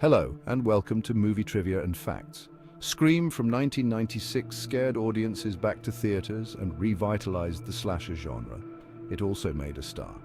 Hello, and welcome to Movie Trivia and Facts. Scream from 1996 scared audiences back to theaters and revitalized the slasher genre. It also made a star.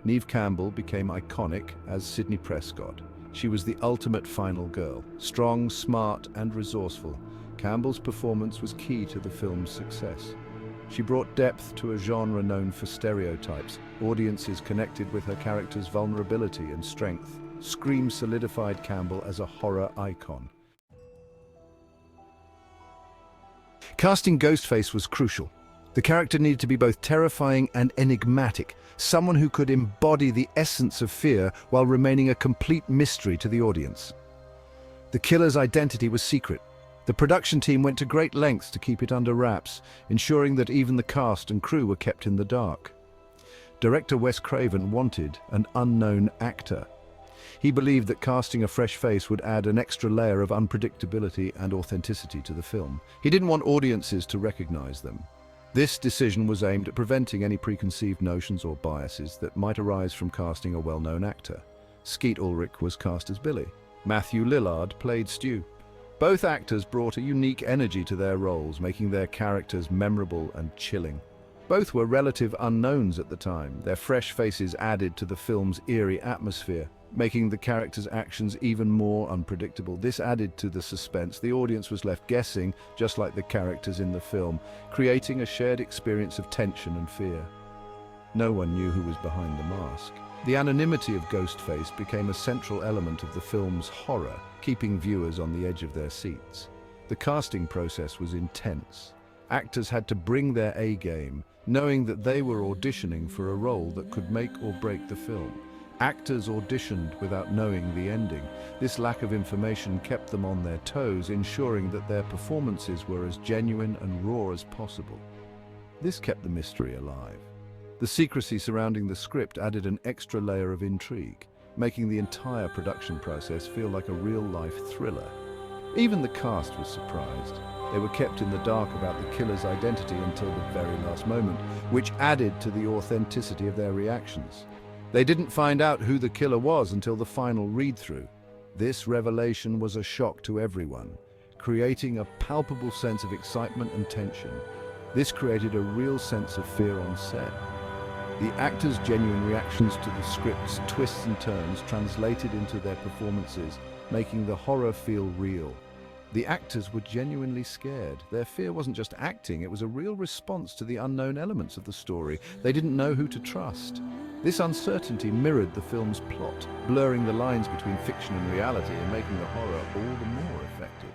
Neve Campbell became iconic as Sidney Prescott. She was the ultimate final girl, strong, smart, and resourceful. Campbell's performance was key to the film's success. She brought depth to a genre known for stereotypes. Audiences connected with her character's vulnerability and strength. Scream solidified Campbell as a horror icon. Casting Ghostface was crucial. The character needed to be both terrifying and enigmatic, someone who could embody the essence of fear while remaining a complete mystery to the audience. The killer's identity was secret. The production team went to great lengths to keep it under wraps, ensuring that even the cast and crew were kept in the dark. Director Wes Craven wanted an unknown actor. He believed that casting a fresh face would add an extra layer of unpredictability and authenticity to the film. He didn't want audiences to recognize them. This decision was aimed at preventing any preconceived notions or biases that might arise from casting a well-known actor. Skeet Ulrich was cast as Billy. Matthew Lillard played Stu. Both actors brought a unique energy to their roles, making their characters memorable and chilling. Both were relative unknowns at the time. Their fresh faces added to the film's eerie atmosphere, making the characters' actions even more unpredictable. This added to the suspense. The audience was left guessing, just like the characters in the film, creating a shared experience of tension and fear. No one knew who was behind the mask. The anonymity of Ghostface became a central element of the film's horror, keeping viewers on the edge of their seats. The casting process was intense. Actors had to bring their A-game, knowing that they were auditioning for a role that could make or break the film. Actors auditioned without knowing the ending. This lack of information kept them on their toes, ensuring that their performances were as genuine and raw as possible. This kept the mystery alive. The secrecy surrounding the script added an extra layer of intrigue, making the entire production process feel like a real-life thriller. Even the cast was surprised. They were kept in the dark about the killer's identity until the very last moment, which added to the authenticity of their reactions. They didn't find out who the killer was until the final read-through. This revelation was a shock to everyone, creating a palpable sense of excitement and tension. This created a real sense of fear on set. The actors' genuine reactions to the script's twists and turns translated into their performances, making the horror feel real. The actors were genuinely scared. Their fear wasn't just acting, it was a real response to the unknown elements of the story. They didn't know who to trust. This uncertainty mirrored the film's plot, blurring the lines between fiction and reality and making the horror all the more effective.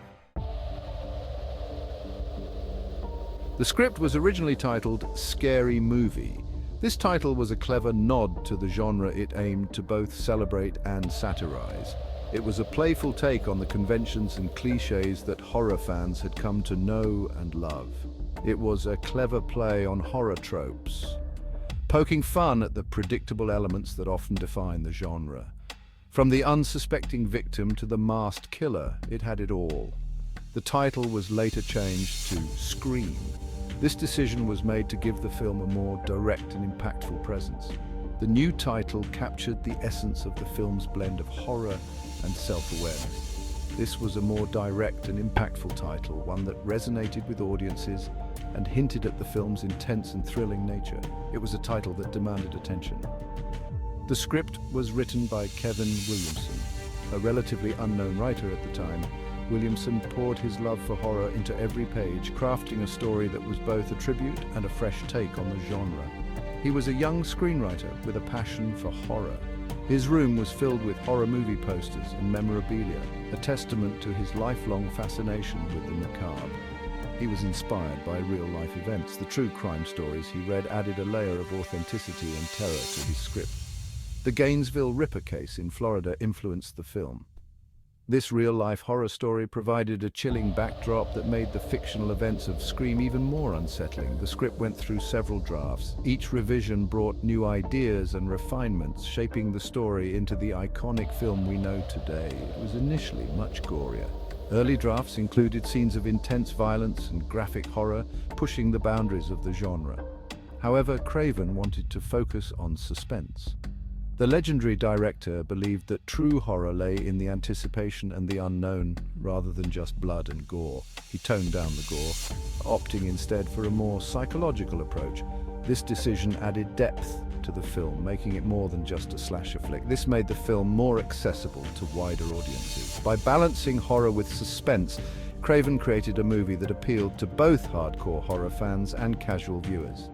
The script was originally titled Scary Movie. This title was a clever nod to the genre it aimed to both celebrate and satirize. It was a playful take on the conventions and cliches that horror fans had come to know and love. It was a clever play on horror tropes, poking fun at the predictable elements that often define the genre. From the unsuspecting victim to the masked killer, it had it all. The title was later changed to Scream. This decision was made to give the film a more direct and impactful presence. The new title captured the essence of the film's blend of horror and self-awareness. This was a more direct and impactful title, one that resonated with audiences and hinted at the film's intense and thrilling nature. It was a title that demanded attention. The script was written by Kevin Williamson, a relatively unknown writer at the time. Williamson poured his love for horror into every page, crafting a story that was both a tribute and a fresh take on the genre. He was a young screenwriter with a passion for horror. His room was filled with horror movie posters and memorabilia, a testament to his lifelong fascination with the macabre. He was inspired by real-life events. The true crime stories he read added a layer of authenticity and terror to his script. The Gainesville Ripper case in Florida influenced the film. This real-life horror story provided a chilling backdrop that made the fictional events of Scream even more unsettling. The script went through several drafts. Each revision brought new ideas and refinements, shaping the story into the iconic film we know today. It was initially much gorier. Early drafts included scenes of intense violence and graphic horror, pushing the boundaries of the genre. However, Craven wanted to focus on suspense. The legendary director believed that true horror lay in the anticipation and the unknown, rather than just blood and gore. He toned down the gore, opting instead for a more psychological approach. This decision added depth to the film, making it more than just a slasher flick. This made the film more accessible to wider audiences. By balancing horror with suspense, Craven created a movie that appealed to both hardcore horror fans and casual viewers.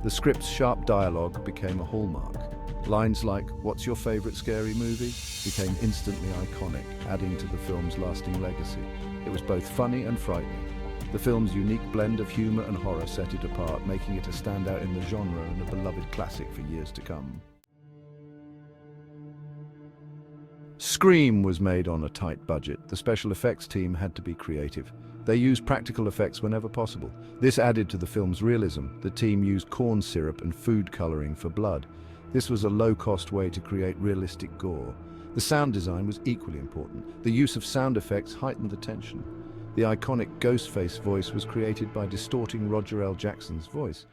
The script's sharp dialogue became a hallmark. Lines like, "What's your favorite scary movie?" became instantly iconic, adding to the film's lasting legacy. It was both funny and frightening. The film's unique blend of humor and horror set it apart, making it a standout in the genre and a beloved classic for years to come. Scream was made on a tight budget. The special effects team had to be creative. They used practical effects whenever possible. This added to the film's realism. The team used corn syrup and food coloring for blood. This was a low-cost way to create realistic gore. The sound design was equally important. The use of sound effects heightened the tension. The iconic Ghostface voice was created by distorting Roger L. Jackson's voice.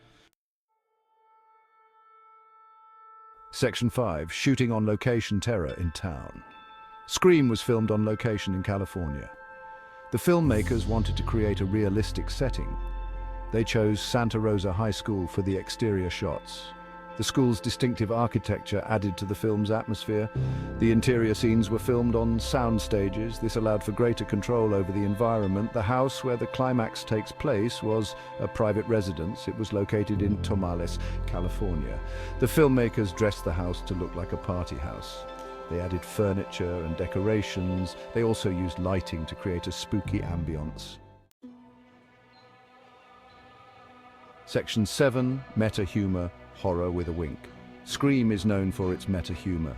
Section 5. Shooting on location terror in town. Scream was filmed on location in California. The filmmakers wanted to create a realistic setting. They chose Santa Rosa High School for the exterior shots. The school's distinctive architecture added to the film's atmosphere. The interior scenes were filmed on sound stages. This allowed for greater control over the environment. The house where the climax takes place was a private residence. It was located in Tomales, California. The filmmakers dressed the house to look like a party house. They added furniture and decorations. They also used lighting to create a spooky ambience. Section 7. Meta-humor. Horror with a wink. Scream is known for its meta-humor.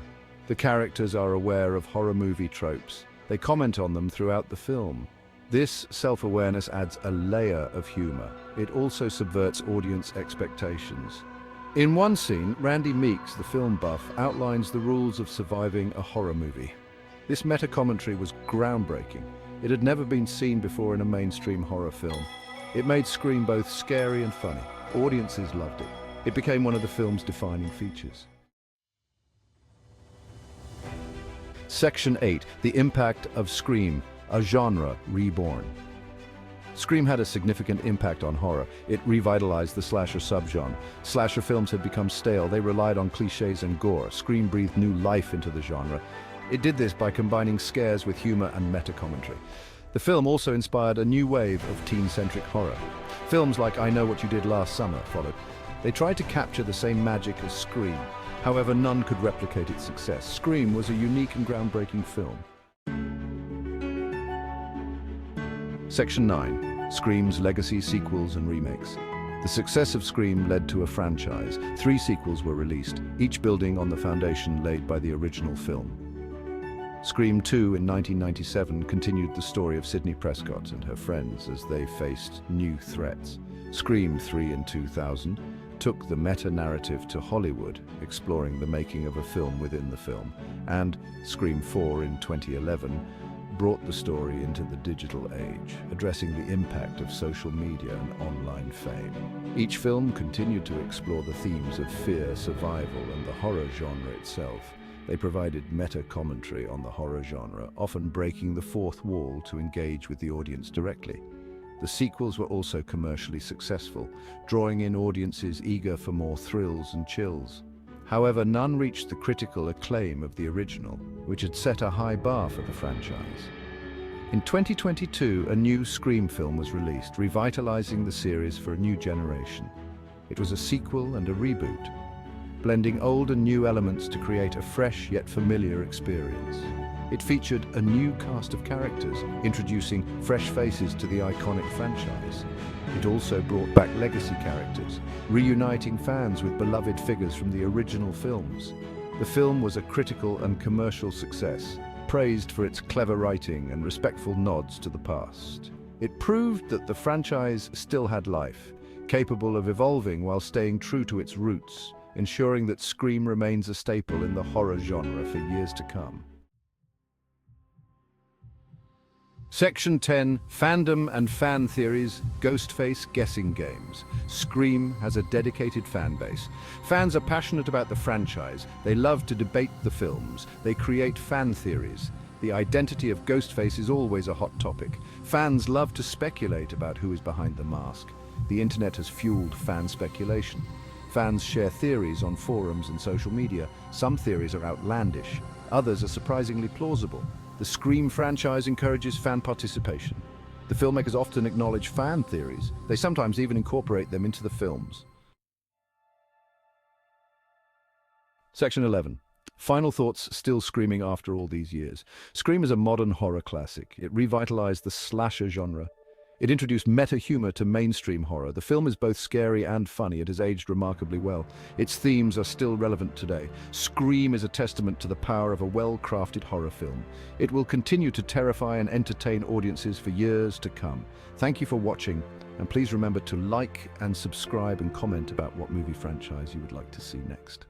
The characters are aware of horror movie tropes. They comment on them throughout the film. This self-awareness adds a layer of humor. It also subverts audience expectations. In one scene, Randy Meeks, the film buff, outlines the rules of surviving a horror movie. This meta-commentary was groundbreaking. It had never been seen before in a mainstream horror film. It made Scream both scary and funny. Audiences loved it. It became one of the film's defining features. Section 8. The impact of Scream, a genre reborn. Scream had a significant impact on horror. It revitalized the slasher subgenre. Slasher films had become stale. They relied on cliches and gore. Scream breathed new life into the genre. It did this by combining scares with humor and meta-commentary. The film also inspired a new wave of teen-centric horror. Films like I Know What You Did Last Summer followed. They tried to capture the same magic as Scream. However, none could replicate its success. Scream was a unique and groundbreaking film. Section 9. Scream's legacy, sequels and remakes. The success of Scream led to a franchise. 3 sequels were released, each building on the foundation laid by the original film. Scream 2 in 1997 continued the story of Sidney Prescott and her friends as they faced new threats. Scream 3 in 2000 took the meta-narrative to Hollywood, exploring the making of a film within the film, and Scream 4 in 2011 brought the story into the digital age, addressing the impact of social media and online fame. Each film continued to explore the themes of fear, survival, and the horror genre itself. They provided meta-commentary on the horror genre, often breaking the fourth wall to engage with the audience directly. The sequels were also commercially successful, drawing in audiences eager for more thrills and chills. However, none reached the critical acclaim of the original, which had set a high bar for the franchise. In 2022, a new Scream film was released, revitalizing the series for a new generation. It was a sequel and a reboot, blending old and new elements to create a fresh yet familiar experience. It featured a new cast of characters, introducing fresh faces to the iconic franchise. It also brought back legacy characters, reuniting fans with beloved figures from the original films. The film was a critical and commercial success, praised for its clever writing and respectful nods to the past. It proved that the franchise still had life, capable of evolving while staying true to its roots, ensuring that Scream remains a staple in the horror genre for years to come. Section 10, Fandom and Fan Theories, Ghostface Guessing Games. Scream has a dedicated fan base. Fans are passionate about the franchise. They love to debate the films. They create fan theories. The identity of Ghostface is always a hot topic. Fans love to speculate about who is behind the mask. The internet has fueled fan speculation. Fans share theories on forums and social media. Some theories are outlandish. Others are surprisingly plausible. The Scream franchise encourages fan participation. The filmmakers often acknowledge fan theories. They sometimes even incorporate them into the films. Section 11. Final thoughts still screaming after all these years. Scream is a modern horror classic. It revitalized the slasher genre. It introduced meta-humor to mainstream horror. The film is both scary and funny. It has aged remarkably well. Its themes are still relevant today. Scream is a testament to the power of a well-crafted horror film. It will continue to terrify and entertain audiences for years to come. Thank you for watching, and please remember to like and subscribe and comment about what movie franchise you would like to see next.